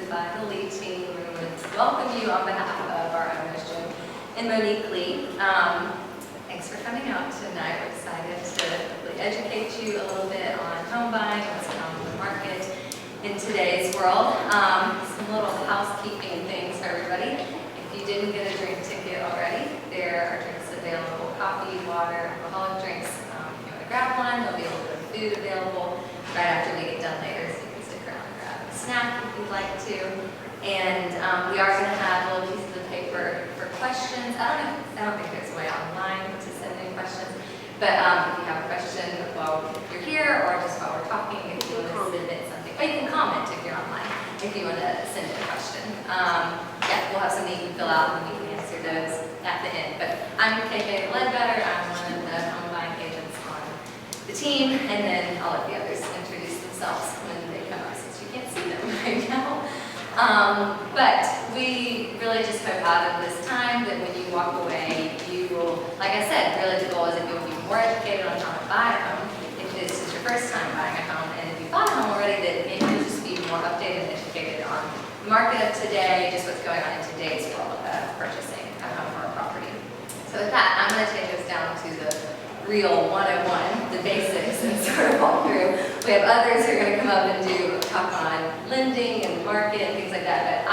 by the lead team. We want to welcome you on behalf of our owners, Jim and Monique Lee. Thanks for coming out tonight. We're excited to hopefully educate you a little bit on home buying, what's going on in the market in today's world. Some little housekeeping things for everybody. If you didn't get a drink ticket already, there are drinks available, coffee, water, alcoholic drinks. If you want to grab one, there'll be a little bit of food available right after we get done later, so you can stick around and grab a snack if you'd like to. And we are going to have little pieces of paper for questions. I don't think there's a way online to send in questions, but if you have a question while you're here or just while we're talking, if you want to submit something, or you can comment if you're online, if you want to send in a question. Yeah, we'll have something you can fill out and we can answer those at the end. But I'm KK Ledbetter. I'm one of the home buying agents on the team, and then I'll let the others introduce themselves when they come up, since you can't see them right now. But we really just hope out of this time that when you walk away, you will, like I said, really the goal is that you'll be more educated on how to buy a home if this is your first time buying a home, and if you bought a home already, that maybe you'll just be more updated and educated on the market of today, just what's going on in today's world of purchasing a home or a property. So with that, I'm going to take us down to the real 101, the basics, and sort of walk through. We have others who are going to come up and talk on lending and market and things like that, but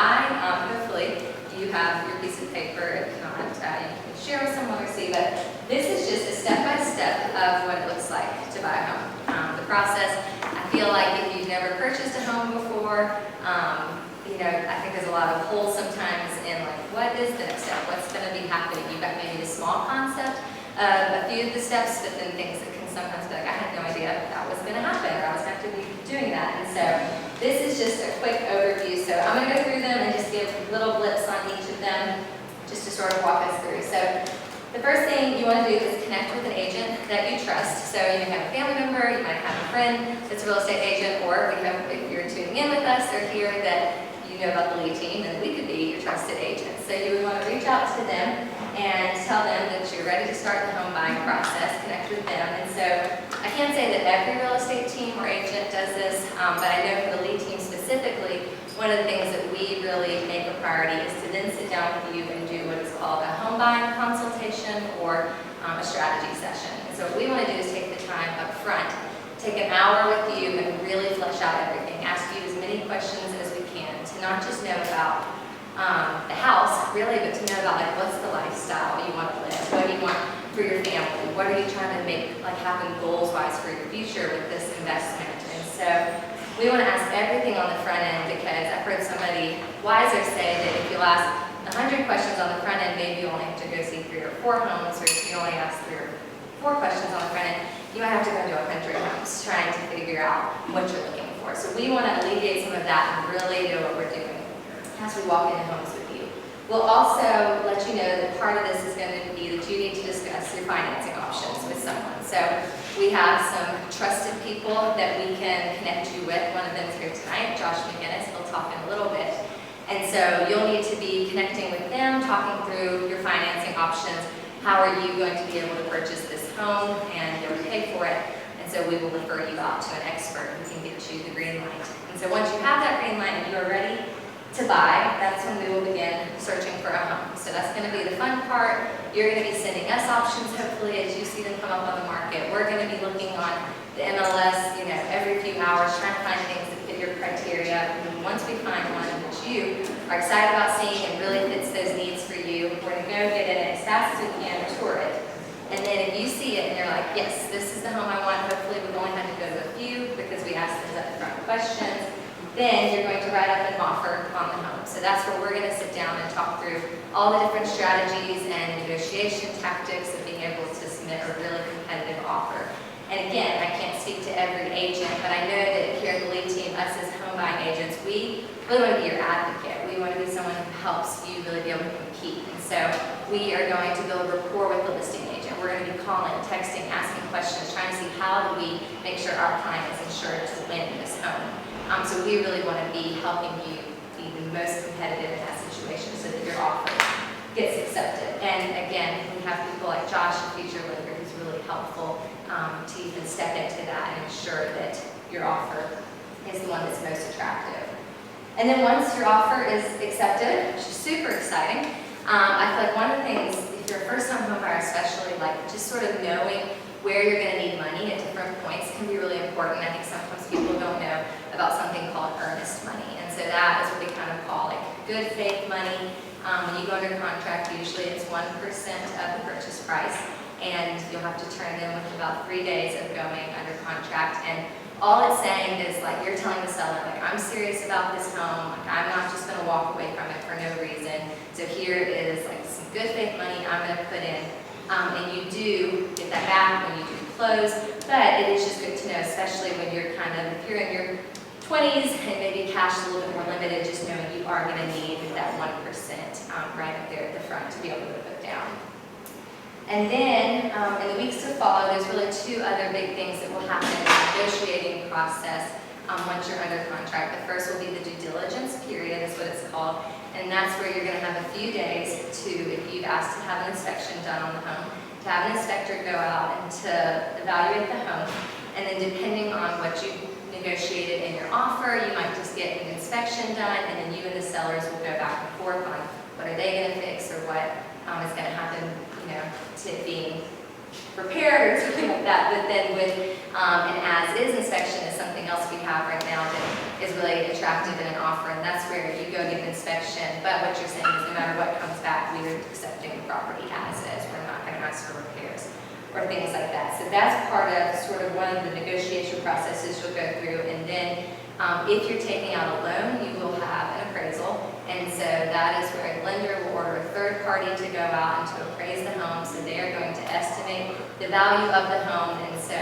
hopefully you have your piece of paper. If not, you can share with someone or see, but this is just a step-by-step of what it looks like to buy a home. The process, I feel like if you've never purchased a home before, I think there's a lot of holes sometimes in like, what is the next step? What's going to be happening? You've got maybe a small concept of a few of the steps, but then things that can sometimes be like, I had no idea that was going to happen, or I was going to have to be doing that. And so this is just a quick overview. So I'm going to go through them and just give little blips on each of them, just to sort of walk us through. So the first thing you want to do is connect with an agent that you trust. So you may have a family member, you might have a friend that's a real estate agent, or we hope if you're tuning in with us or here that you know about the lead team, and we could be your trusted agent. So you would want to reach out to them and tell them that you're ready to start the home buying process, connect with them. And so I can't say that every real estate team or agent does this, but I know for the lead team specifically, one of the things that we really make a priority is to then sit down with you and do what is called a home buying consultation or a strategy session. And so what we want to do is take the time up front, take an hour with you and really flesh out everything, ask you as many questions as we can to not just know about the house, really, but to know about like what's the lifestyle you want to live, what do you want for your family, what are you trying to make like happen goals-wise for your future with this investment. And so we want to ask everything on the front end, because I've heard somebody wiser say that if you'll ask 100 questions on the front end, maybe you only have to go see 3 or 4 homes, or if you only ask 3 or 4 questions on the front end, you might have to go to 100 homes trying to figure out what you're looking for. So we want to alleviate some of that and really know what we're doing as we walk into homes with you. We'll also let you know that part of this is going to be that you need to discuss your financing options with someone. So we have some trusted people that we can connect you with. One of them is here tonight, Josh McGinnis. He'll talk in a little bit. And so you'll need to be connecting with them, talking through your financing options. How are you going to be able to purchase this home and be able to pay for it? And so we will refer you out to an expert who can get you the green light. And so once you have that green light and you are ready to buy, that's when we will begin searching for a home. So that's going to be the fun part. You're going to be sending us options, hopefully, as you see them come up on the market. We're going to be looking on the MLS, every few hours, trying to find things that fit your criteria. And once we find one that you are excited about seeing and really fits those needs for you, we're going to go get in it as fast as we can, tour it. And then if you see it and you're like, yes, this is the home I want, hopefully we've only had to go to a few because we asked those upfront questions, then you're going to write up an offer on the home. So that's where we're going to sit down and talk through all the different strategies and negotiation tactics of being able to submit a really competitive offer. And again, I can't speak to every agent, but I know that here at the lead team, us as home buying agents, we really want to be your advocate. We want to be someone who helps you really be able to compete. And so we are going to build rapport with the listing agent. We're going to be calling, texting, asking questions, trying to see how do we make sure our client is insured to win this home. So we really want to be helping you be the most competitive in that situation so that your offer gets accepted. And again, we have people like Josh, a future lender, who's really helpful to even step into that and ensure that your offer is the one that's most attractive. And then once your offer is accepted, which is super exciting, I feel like one of the things, if you're a first-time home buyer especially, like just sort of knowing where you're going to need money at different points can be really important. I think sometimes people don't know about something called earnest money. And so that is what we kind of call like good faith money. When you go under contract, usually it's 1% of the purchase price, and you'll have to turn in with about 3 days of going under contract. And all it's saying is like you're telling the seller, like, I'm serious about this home, like I'm not just going to walk away from it for no reason. So here is like some good faith money I'm going to put in. And you do get that back when you do close, but it is just good to know, especially when you're kind of, if you're in your 20s and maybe cash is a little bit more limited, just knowing you are going to need that 1% right up there at the front to be able to put down. And then in the weeks to follow, there's really 2 other big things that will happen in the negotiating process once you're under contract. The first will be the due diligence period, is what it's called. And that's where you're going to have a few days to, if you've asked to have an inspection done on the home, to have an inspector go out and to evaluate the home. And then depending on what you negotiated in your offer, you might just get an inspection done, and then you and the sellers will go back and forth on what are they going to fix or what is going to happen, you know, to it being repaired or something like that. But then with an as-is inspection is something else we have right now that is really attractive in an offer, and that's where you go get an inspection. But what you're saying is no matter what comes back, we are accepting the property as is. We're not going to ask for repairs or things like that. So that's part of sort of one of the negotiation processes you'll go through. And then if you're taking out a loan, you will have an appraisal. And so that is where a lender will order a third party to go out and to appraise the home. So they are going to estimate the value of the home. And so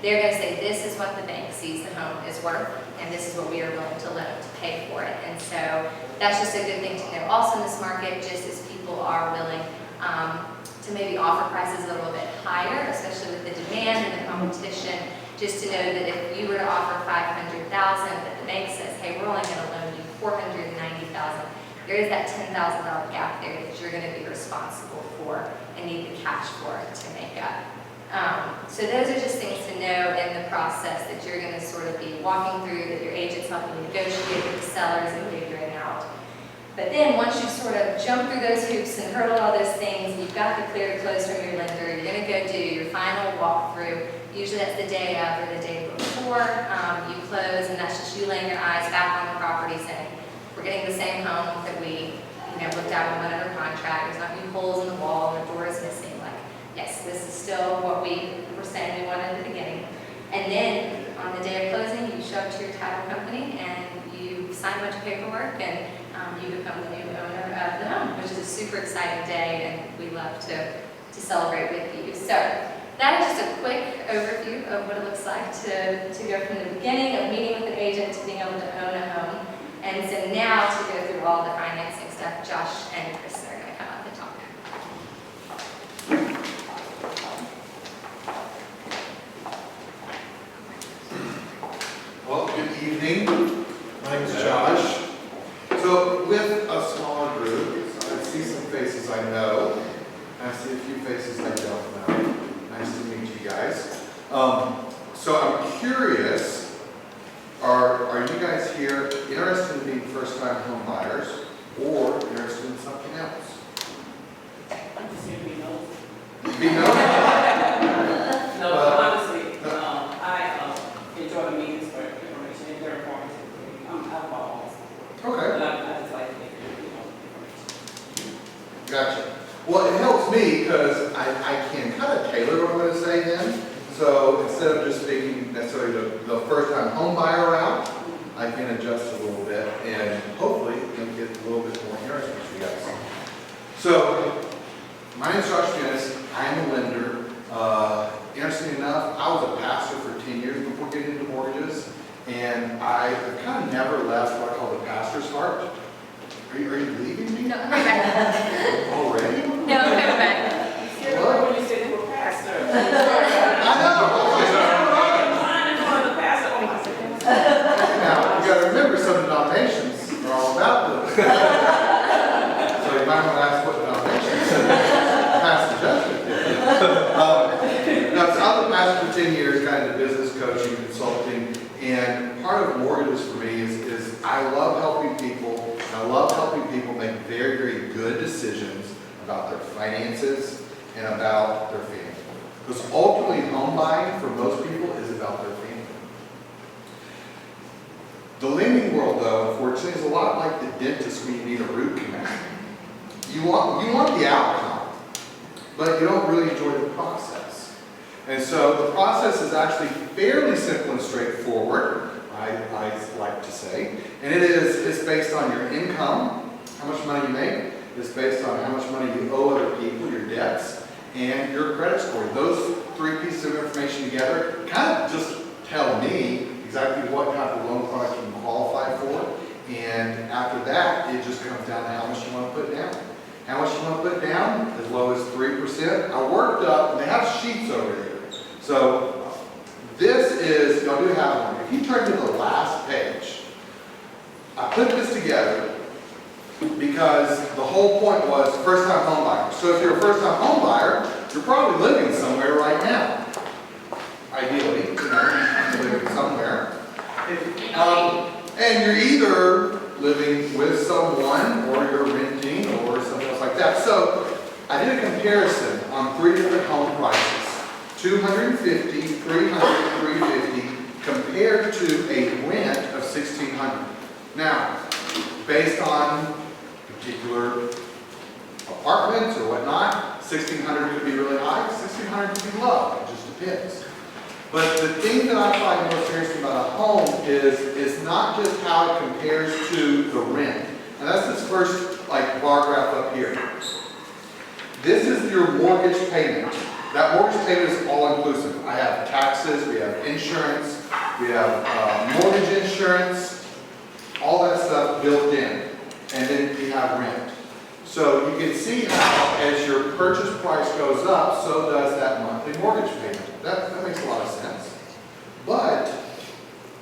they're going to say, this is what the bank sees the home is worth, and this is what we are willing to loan to pay for it. And so that's just a good thing to know. Also in this market, just as people are willing to maybe offer prices a little bit higher, especially with the demand and the competition, just to know that if you were to offer $500,000, but the bank says, hey, we're only going to loan you $490,000, there is that $10,000 gap there that you're going to be responsible for and need the cash for to make up. So those are just things to know in the process that you're going to sort of be walking through, that your agent's helping you negotiate with the sellers and figuring out. But then once you've sort of jumped through those hoops and hurdled all those things, you've got the clear to close from your lender, you're going to go do your final walkthrough. Usually that's the day of or the day before you close, and that's just you laying your eyes back on the property saying, we're getting the same home that we looked at when we went under contract. There's not new holes in the wall, the door is missing. Like, yes, this is still what we were saying we wanted at the beginning. And then on the day of closing, you show up to your title company and you sign a bunch of paperwork, and you become the new owner of the home, which is a super exciting day, and we love to celebrate with you. So that is just a quick overview of what it looks like to go from the beginning of meeting with an agent to being able to own a home. And so now to go through all the financing stuff, Josh and Kristen are going to come up and talk. Well, good evening. My name is Josh. So with a smaller group, I see some faces I know. I see a few faces I don't know. Nice to meet you guys. So I'm curious, are you guys here interested in being first-time home buyers or interested in something else? I'm just here to be nosy. Be nosy? No, honestly, I enjoy the meetings for information, and they're informative. I'm alcohol. Okay. But I just like to get information. Gotcha. Well, it helps me because I can kind of tailor what I'm going to say then. So instead of just speaking necessarily the first-time home buyer route, I can adjust a little bit and hopefully it'll get a little bit more interesting for you guys. So my name is Josh Guinness. I am a lender. Interesting enough, I was a pastor for 10 years before getting into mortgages, and I kind of never left what I call the pastor's heart. Are you leaving me? No, come back. Already? No, come back. What? When you said you were a pastor. I know. Now, you got to remember some denominations are all about this. So you might want to ask what denominations Pastor Justin did. Now, so I was a pastor for 10 years, kind of business coaching, consulting, and part of mortgages for me is I love love helping people, and I love helping people make very, very good decisions about their finances and about their family. Because ultimately, home buying for most people is about their family. The lending world, though, unfortunately, is a lot like the dentist when you need a root canal. You want the outcome, but you don't really enjoy the process. And so the process is actually fairly simple and straightforward, I like to say. And it's based on your income, how much money you make. It's based on how much money you owe other people, your debts, and your credit score. Those three pieces of information together kind of just tell me exactly what type of loan product you can qualify for. And after that, it just comes down to how much you want to put down. How much you want to put down? As low as 3%. I worked up, and they have sheets over here. So this is, y'all do have one. If you turn to the last page, I put this together because the whole point was first-time home buyer. So if you're a first-time home buyer, you're probably living somewhere right now. Ideally, you're living somewhere. And you're either living with someone, or you're renting, or something else like that. So I did a comparison on 3 different home prices. $250, $300, $350, compared to a rent of $1,600. Now, based on particular apartments or whatnot, $1,600 could be really high, $1,600 could be low. It just depends. But the thing that I find most interesting about a home is not just how it compares to the rent. And that's this first bar graph up here. This is your mortgage payment. That mortgage payment is all inclusive. I have taxes, we have insurance, we have mortgage insurance, all that stuff built in. And then we have rent. So you can see how as your purchase price goes up, so does that monthly mortgage payment. That makes a lot of sense. But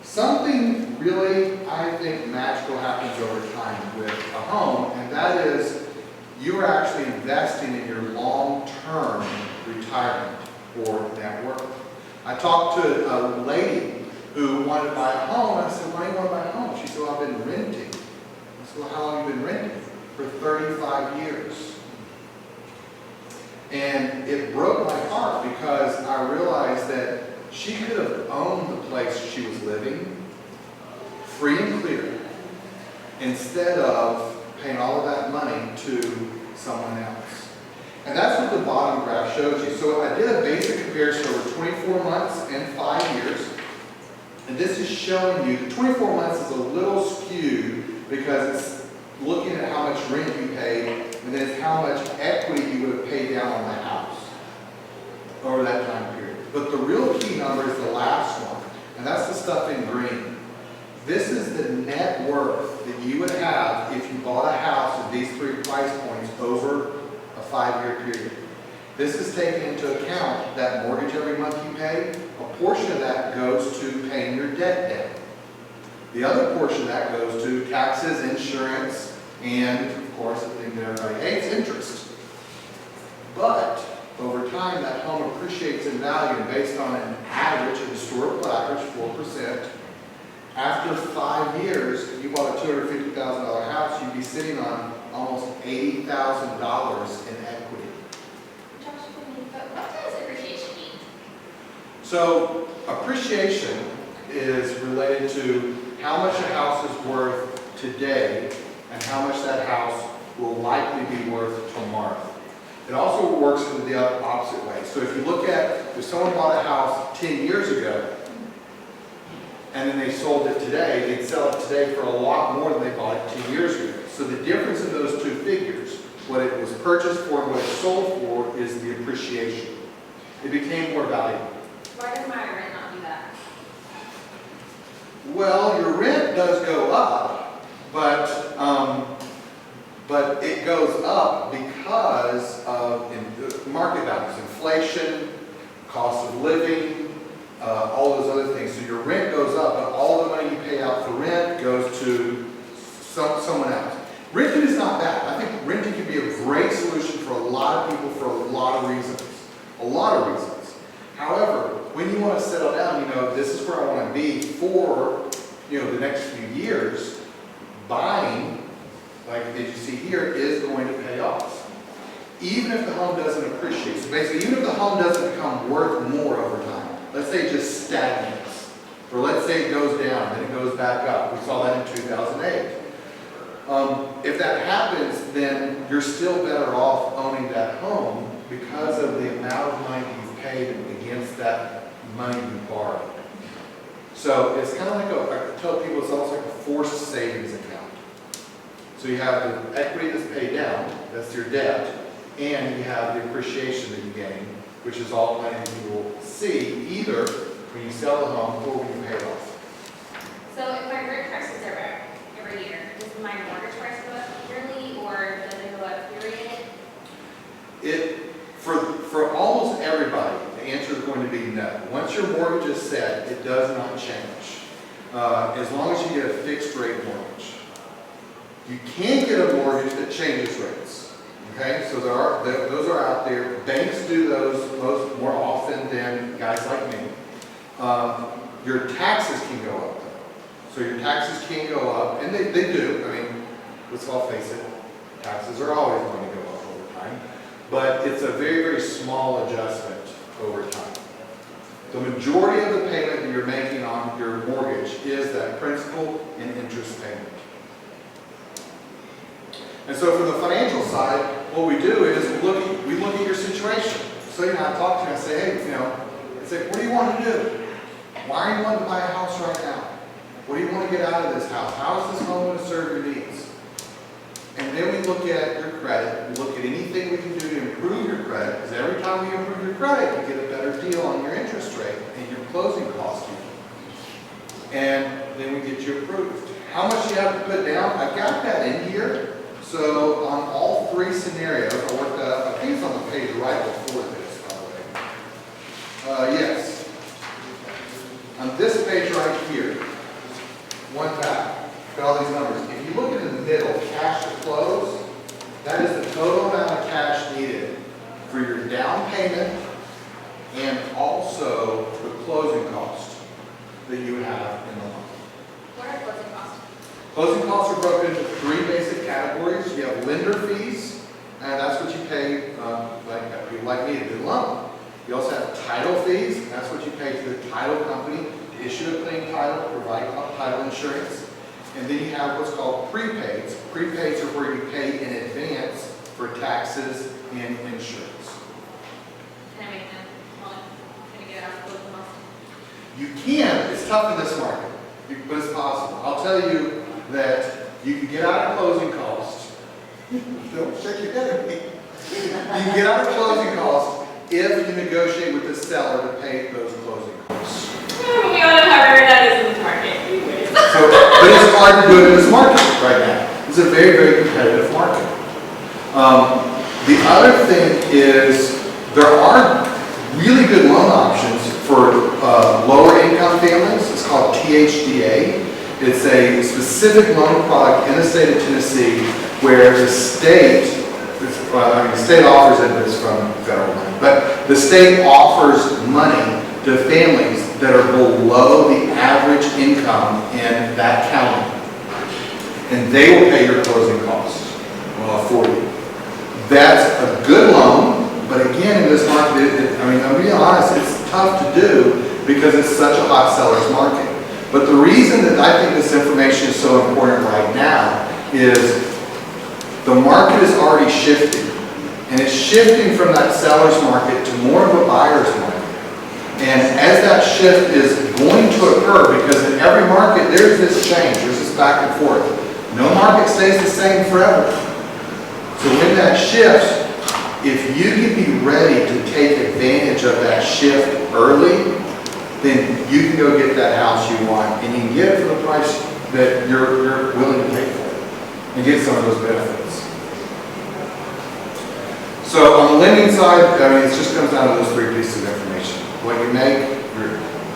something really, I think, magical happens over time with a home, and that is you are actually investing in your long-term retirement or net worth. I talked to a lady who wanted to buy a home, and I said, why do you want to buy a home? She said, well, I've been renting. I said, well, how long have you been renting? For 35 years. And it broke my heart because I realized that she could have owned the place she was living free and clear instead of paying all of that money to someone else. And that's what the bottom graph shows you. So I did a basic comparison over 24 months and 5 years. And this is showing you, 24 months is a little skewed because it's looking at how much rent you pay, and then it's how much equity you would have paid down on the house over that time period. But the real key number is the last one, and that's the stuff in green. This is the net worth that you would have if you bought a house at these 3 price points over a 5-year period. This is taking into account that mortgage every month you pay. A portion of that goes to paying your debt down. The other portion of that goes to taxes, insurance, and, of course, the thing that everybody hates, interest. But over time, that home appreciates in value, and based on an average, a historical average, 4%. After 5 years, if you bought a $250,000 house, you'd be sitting on almost $80,000 in equity. Josh, but what does appreciation mean? So, appreciation is related to how much a house is worth today and how much that house will likely be worth tomorrow. It also works in the opposite way. So if you look at, if someone bought a house 10 years ago and then they sold it today, they'd sell it today for a lot more than they bought it 10 years ago. So the difference in those two figures, what it was purchased for and what it sold for, is the appreciation. It became more valuable. Why does my rent not do that? Well, your rent does go up, but it goes up because of market values, inflation, cost of living, all those other things. So your rent goes up, but all the money you pay out for rent goes to someone else. Renting is not bad. I think renting can be a great solution for a lot of people for a lot of reasons. A lot of reasons. However, when you want to settle down, this is where I want to be for, the next few years, buying, like as you see here, is going to pay off. Even if the home doesn't appreciate. So basically, even if the home doesn't become worth more over time, let's say it just stagnates, or let's say it goes down, then it goes back up. We saw that in 2008. If that happens, then you're still better off owning that home because of the amount of money you've paid against that money you borrowed. So it's kind of like I tell people it's almost like a forced savings account. So you have the equity that's paid down, that's your debt, and you have the appreciation that you gain, which is all money that you will see either when you sell the home or when you pay it off. So if my rent prices are up every year, does my mortgage price go up yearly or does it go up period? For almost everybody, the answer is going to be no. Once your mortgage is set, it does not change. As long as you get a fixed rate mortgage. You can get a mortgage that changes rates. Okay, so those are out there. Banks do those more often than guys like me. Your taxes can go up though. So your taxes can go up, and they do. I mean, let's all face it, taxes are always going to go up over time. But it's a very, very small adjustment over time. The majority of the payment that you're making on your mortgage is that principal and interest payment. And so from the financial side, what we do is we look at your situation. So I talk to you and I say, hey, I say, what do you want to do? Why are you wanting to buy a house right now? What do you want to get out of this house? How is this home going to serve your needs? And then we look at your credit. We look at anything we can do to improve your credit, because every time we improve your credit, you get a better deal on your interest rate and your closing costs. And then we get you approved. How much you have to put down? I've got that in here. So on all three scenarios, I worked that up. I think it's on the page right before this, by the way. Yes. On this page right here, one back. Got all these numbers. If you look in the middle, cash to close, that is the total amount of cash needed for your down payment and also the closing cost that you have in the loan. What are closing costs? Closing costs are broken into three basic categories. You have lender fees, and that's what you pay, like people like me to do the loan. You also have title fees, and that's what you pay to the title company to issue a clean title, provide title insurance. And then you have what's called prepaids. Prepaids are where you pay in advance for taxes and insurance. Can I make that one? Can I get out of closing costs? You can. It's tough in this market, but it's possible. I'll tell you that you can get out of closing costs. Don't shake your head at me. You can get out of closing costs if you negotiate with the seller to pay those closing costs. We all know how rare that is in this market. So, but it's hard to do it in this market right now. It's a very, very competitive market. The other thing is there are really good loan options for lower income families. It's called THDA. It's a specific loan product in the state of Tennessee where the state, the state offers it, but it's from federal money, but the state offers money to families that are below the average income in that county. And they will pay your closing costs for you. That's a good loan, but again, in this market, I'm being honest, it's tough to do because it's such a hot seller's market. But the reason that I think this information is so important right now is the market is already shifting. And it's shifting from that seller's market to more of a buyer's market. And as that shift is going to occur, because in every market there's this change, there's this back and forth. No market stays the same forever. So when that shifts, if you can be ready to take advantage of that shift early, then you can go get that house you want, and you can get it for the price that you're willing to pay for it, and get some of those benefits. So on the lending side, it just comes down to those three pieces of information. What you make,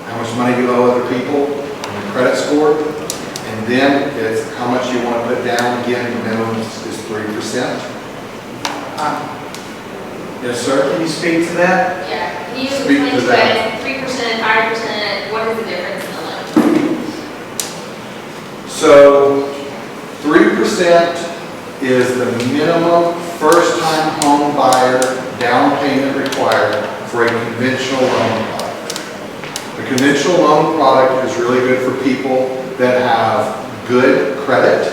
how much money you owe other people, and your credit score, and then it's how much you want to put down. Again, the minimum is 3%. Yes, sir? Can you speak to that? Yeah, can you Speak explain to to that. us 3%, 5%, what is the difference in the loan? So 3% is the minimum first-time home buyer down payment required for a conventional loan product. The conventional loan product is really good for people that have good credit.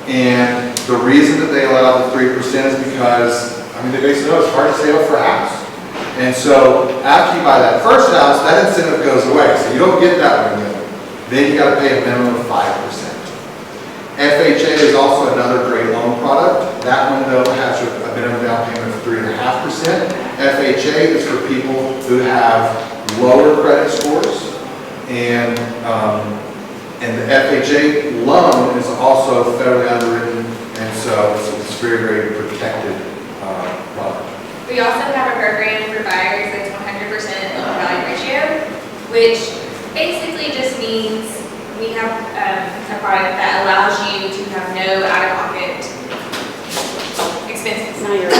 And the reason that they allow the 3% is because, I mean, they basically know it's hard to save up for a house. And so after you buy that first house, that incentive goes away. So you don't get that one again. Then you got to pay a minimum of 5%. FHA is also another great loan product. That one though has a minimum down payment of 3.5%. FHA is for people who have lower credit scores, and the FHA loan is also federally underwritten, and so it's very, very protected product. We also have a program for buyers that's 100% loan value ratio, which basically just means we have a product that allows you to have no out-of-pocket expenses. No, you're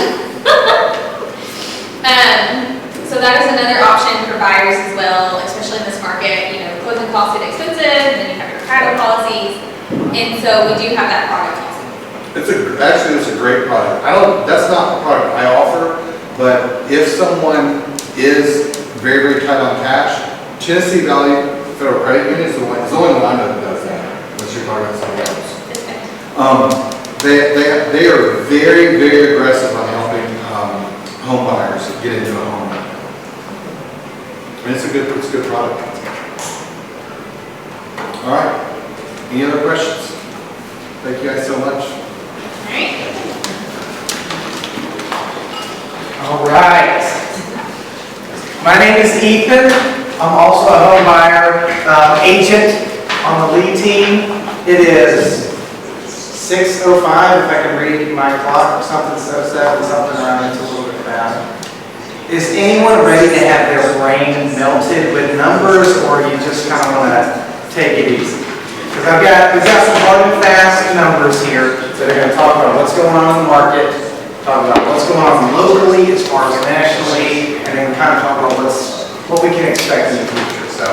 So that is another option for buyers as well, especially in this market. You know, closing costs get expensive, and then you have your title policies, and so we do have that product also. It's a great product. That's not the product I offer, but if someone is very, very tight on cash, Tennessee Valley Federal Credit Union is the only one I know that does that, unless you're talking about somebody else. They are very, very aggressive on helping home buyers get into a home. And it's a good product. All right. Any other questions? Thank you guys so much. All right. My name is Ethan. I'm also a home buyer agent on the lead team. It is 6:05, if I can read my clock or something, 7, something around, it's a little bit fast. Is anyone ready to have their brain melted with numbers, or you just kind of want to take it easy? Because we've got some hard and fast numbers here that are going to talk about what's going on in the market, talk about what's going on locally as far as nationally, and then kind of talk about what we can expect in the future. So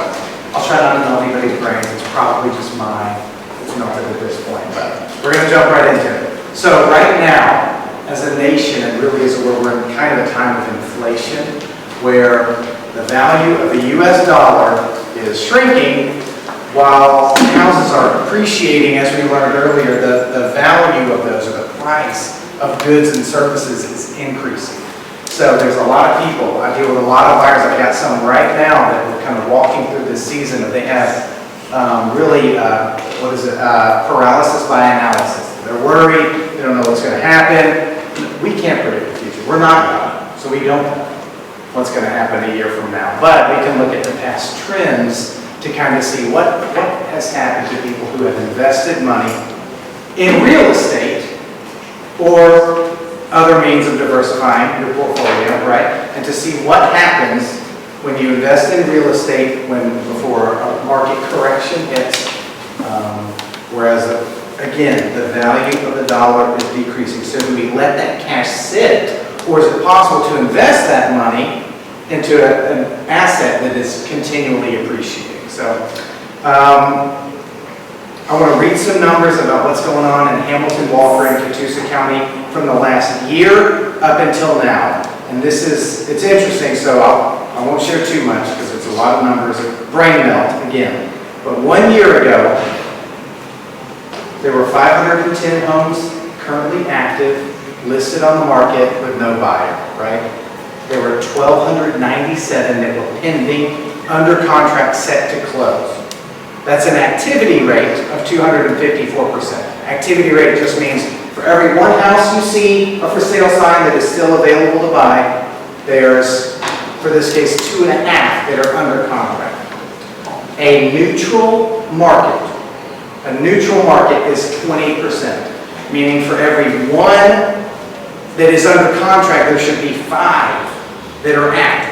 I'll try not to melt anybody's brains. It's probably just mine. It's melted at this point, but we're going to jump right into it. So right now, as a nation, and really as we're in kind of a time of inflation, where the value of the U.S. dollar is shrinking, while houses are appreciating, as we learned earlier, the value of those, or the price of goods and services, is increasing. So there's a lot of people, I deal with a lot of buyers, I've got some right now that we're kind of walking through this season, and they have paralysis by analysis. They're worried, they don't know what's going to happen. We can't predict the future, we're not God, so we don't know what's going to happen a year from now. But we can look at the past trends to kind of see what has happened to people who have invested money in real estate or other means of diversifying your portfolio, right? And to see what happens when you invest in real estate before a market correction hits, whereas again, the value of the dollar is decreasing. So do we let that cash sit, or is it possible to invest that money into an asset that is continually appreciating? So I want to read some numbers about what's going on in Hamilton, Walker, and Catoosa County from the last year up until now. And it's interesting, so I won't share too much because it's a lot of numbers. Brain melt again. But 1 year ago, there were 510 homes currently active, listed on the market with no buyer, right? There were 1,297 that were pending, under contract, set to close. That's an activity rate of 254%. Activity rate just means for every one house you see a for sale sign that is still available to buy, there's, for this case, 2.5 that are under contract. A neutral market is 20%, meaning for every one that is under contract, there should be 5 that are active.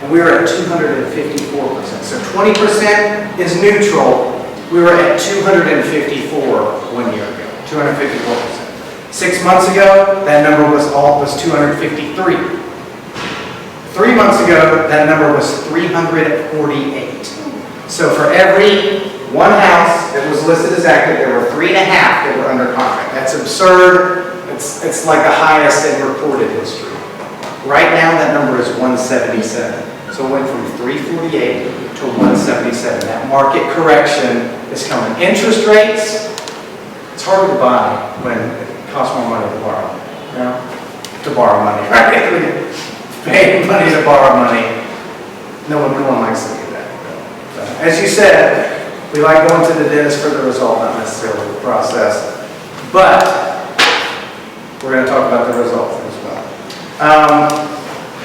And we were at 254%. So 20% is neutral. We were at 254 1 year ago, 254%. 6 months ago, that number was 253. 3 months ago, that number was 348. So for every one house that was listed as active, there were 3.5 that were under contract. That's absurd. It's like the highest in recorded history. Right now, that number is 177. So it went from 348 to 177. That market correction is coming. Interest rates, it's harder to buy when it costs more money to borrow. You know? To borrow money, right? Paying money to borrow money. No one likes to do that. So, as you said, we like going to the dentist for the result, not necessarily the process. But we're going to talk about the results as well.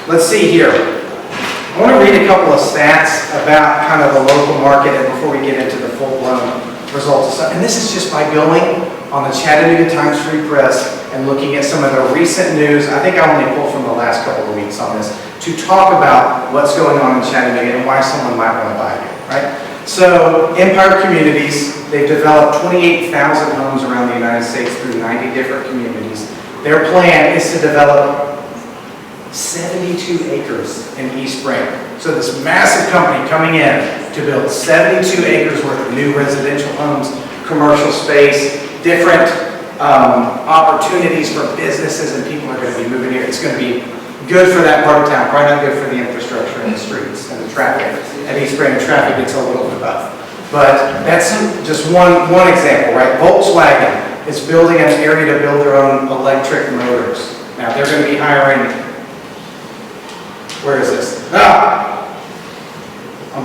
Let's see here. I want to read a couple of stats about kind of the local market and before we get into the full-blown results. And this is just by going on the Chattanooga Times Free Press and looking at some of the recent news. I think I only pulled from the last couple of weeks on this to talk about what's going on in Chattanooga and why someone might want to buy here, right? So, Empire Communities, they've developed 28,000 homes around the United States through 90 different communities. Their plan is to develop 72 acres in East Spring. So this massive company coming in to build 72 acres worth of new residential homes, commercial space, different opportunities for businesses, and people are going to be moving here. It's going to be good for that part of town, probably not good for the infrastructure and the streets and the traffic. At East Spring, traffic gets a little bit rough. But that's just one example, right? Volkswagen is building an area to build their own electric motors. Now they're going to be hiring, where is this? I'm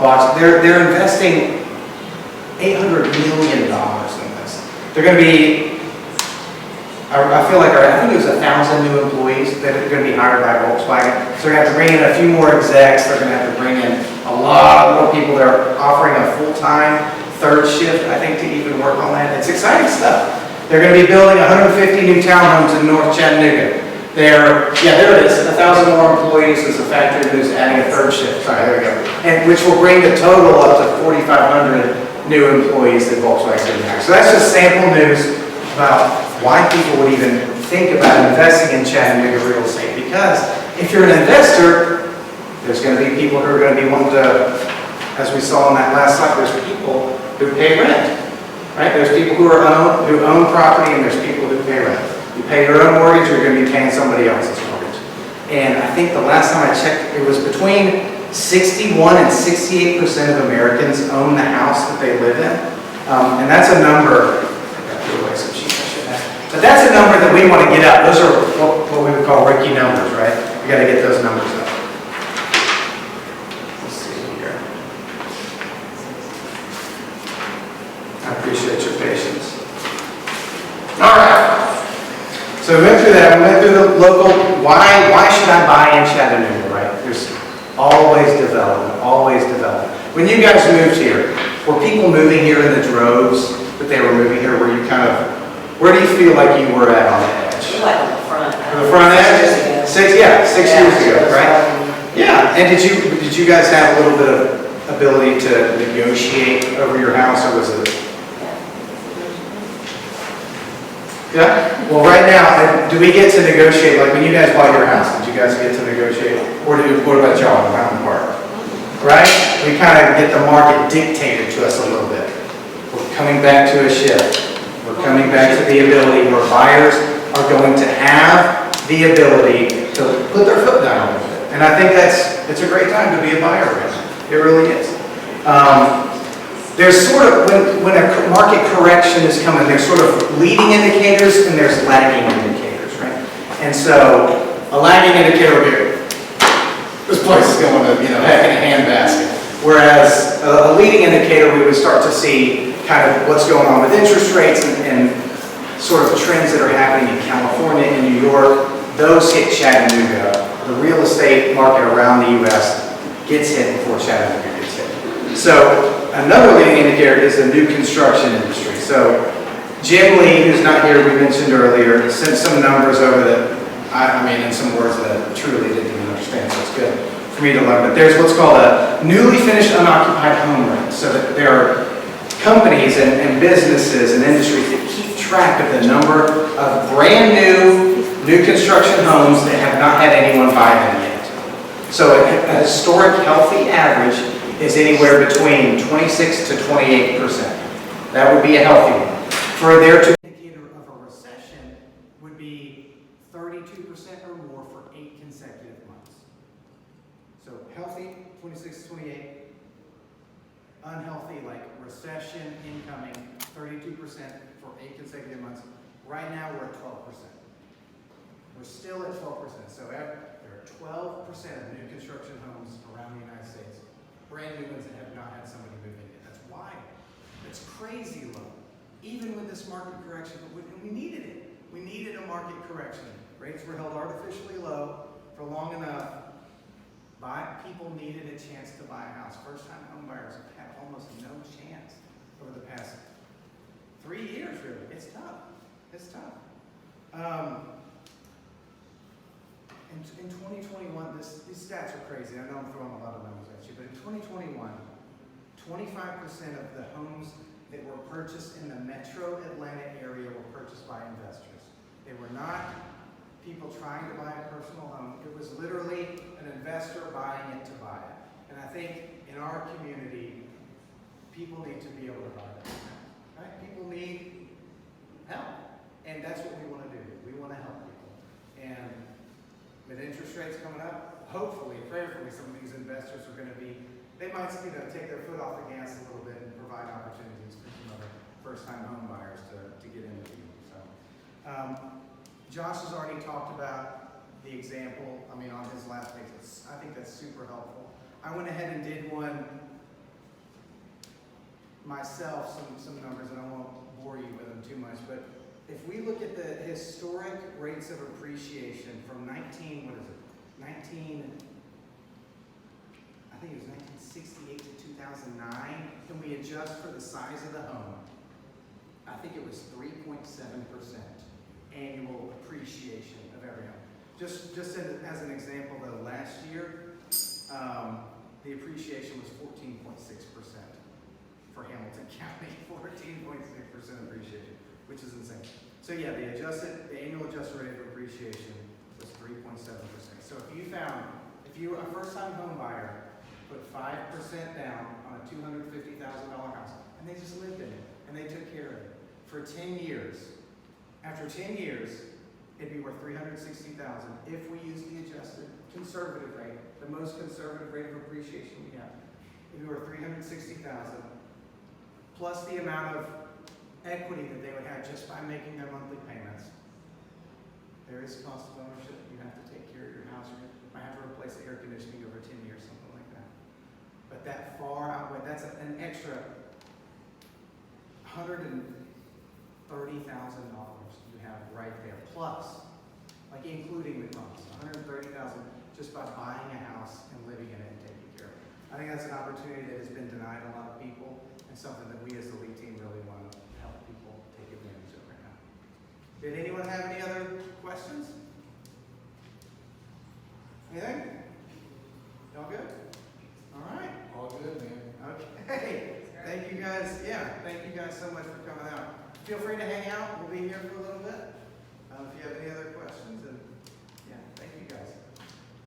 watching. They're investing $800 million in this. They're going to be, I feel like, I think it was 1,000 new employees that are going to be hired by Volkswagen. So they're going to have to bring in a few more execs. They're going to have to bring in a lot more people. They're offering a full-time third shift, I think, to even work on that. It's exciting stuff. They're going to be building 150 new townhomes in North Chattanooga. There it is. 1,000 more employees as a factory who's adding a third shift. Sorry, there we go. And which will bring the total up to 4,500 new employees that Volkswagen's going to hire. So that's just sample news about why people would even think about investing in Chattanooga real estate. Because if you're an investor, there's going to be people who are going to be wanting to, as we saw on that last slide, there's people who pay rent. Right? There's people who own property, and there's people who pay rent. You pay your own mortgage, or you're going to be paying somebody else's mortgage. And I think the last time I checked, it was between 61 and 68% of Americans own the house that they live in. And that's a number, but that's a number that we want to get up. Those are what we would call Ricky numbers, right? We got to get those numbers up. Let's see here. I appreciate your patience. All right. So we went through that. We went through the local, why should I buy in Chattanooga, right? There's always development, always development. When you guys moved here, were people moving here in the droves that they were moving here? Were you kind of, where do you feel like you were at on the edge? You're like on the front. On the front edge? 6 years ago, right? Yeah. And did you guys have a little bit of ability to negotiate over your house, or was it? Yeah? Well, right now, do we get to negotiate, like when you guys bought your house, did you guys get to negotiate? Or what about y'all in Mountain Park? Right? We kind of get the market dictated to us a little bit. We're coming back to a shift. We're coming back to the ability where buyers are going to have the ability to put their foot down a little bit. And I think it's a great time to be a buyer right now. It really is. There's sort of, when a market correction is coming, there's sort of leading indicators and there's lagging indicators, right? And so, a lagging indicator would be, this place is going to, heck in a handbasket. Whereas a leading indicator, we would start to see kind of what's going on with interest rates and sort of trends that are happening in California and New York. Those hit Chattanooga. The real estate market around the U.S. gets hit before Chattanooga gets hit. So, another leading indicator is the new construction industry. So Jim Lee, who's not here, we mentioned earlier, sent some numbers over that, in some words that I truly didn't even understand, so it's good for me to learn. But there's what's called a newly finished unoccupied home rent. So that there are companies and businesses and industries that keep track of the number of brand new construction homes that have not had anyone buy them yet. So a historic healthy average is anywhere between 26 to 28%. That would be a healthy one. For there to indicator of a recession would be 32% or more for 8 consecutive months. So healthy, 26 to 28. Unhealthy, like recession incoming, 32% for 8 consecutive months. Right now, we're at 12%. We're still at 12%. So there are 12% of new construction homes around the United States, brand new ones that have not had somebody move in yet. That's wild. That's crazy low. Even with this market correction, but we needed it. We needed a market correction. Rates were held artificially low for long enough. People needed a chance to buy a house. First-time home buyers have had almost no chance over the past 3 years, really. It's tough. It's tough. In 2021, these stats are crazy. I know I'm throwing a lot of numbers at you, but in 2021, 25% of the homes that were purchased in the metro Atlanta area were purchased by investors. They were not people trying to buy a personal home. It was literally an investor buying it to buy it. And I think in our community, people need to be able to buy it. Right? People need help. And that's what we want to do. We want to help people. And with interest rates coming up, hopefully, prayerfully, some of these investors are going to be, they might take their foot off the gas a little bit and provide opportunities for some other first-time home buyers to get into the game. So, Josh has already talked about the example, on his last page. I think that's super helpful. I went ahead and did one myself, some numbers, and I won't bore you with them too much, but if we look at the historic rates of appreciation from 1968 to 2009, and we adjust for the size of the home, I think it was 3.7% annual appreciation of every home. Just as an example, though, last year, the appreciation was 14.6% for Hamilton County, 14.6% appreciation, which is insane. So yeah, the annual adjusted rate of appreciation was 3.7%. So if you were a first-time home buyer, put 5% down on a $250,000 house, and they just lived in it, and they took care of it for 10 years. After 10 years, it'd be worth $360,000 if we use the adjusted conservative rate, the most conservative rate of appreciation we have. It'd be worth $360,000 plus the amount of equity that they would have just by making their monthly payments. There is cost of ownership. You have to take care of your house. You might have to replace the air conditioning over 10 years, something like that. But that far outweigh, that's an extra $130,000 you have right there, plus, like including the cost, $130,000 just by buying a house and living in it and taking care of it. I think that's an opportunity that has been denied a lot of people, and something that we as the lead team really want to help people take advantage of right now. Did anyone have any other questions? Anything? Y'all good? All right. All good, man. Okay. Thank you guys. Yeah, thank you guys so much for coming out. Feel free to hang out. We'll be here for a little bit. If you have any other questions, and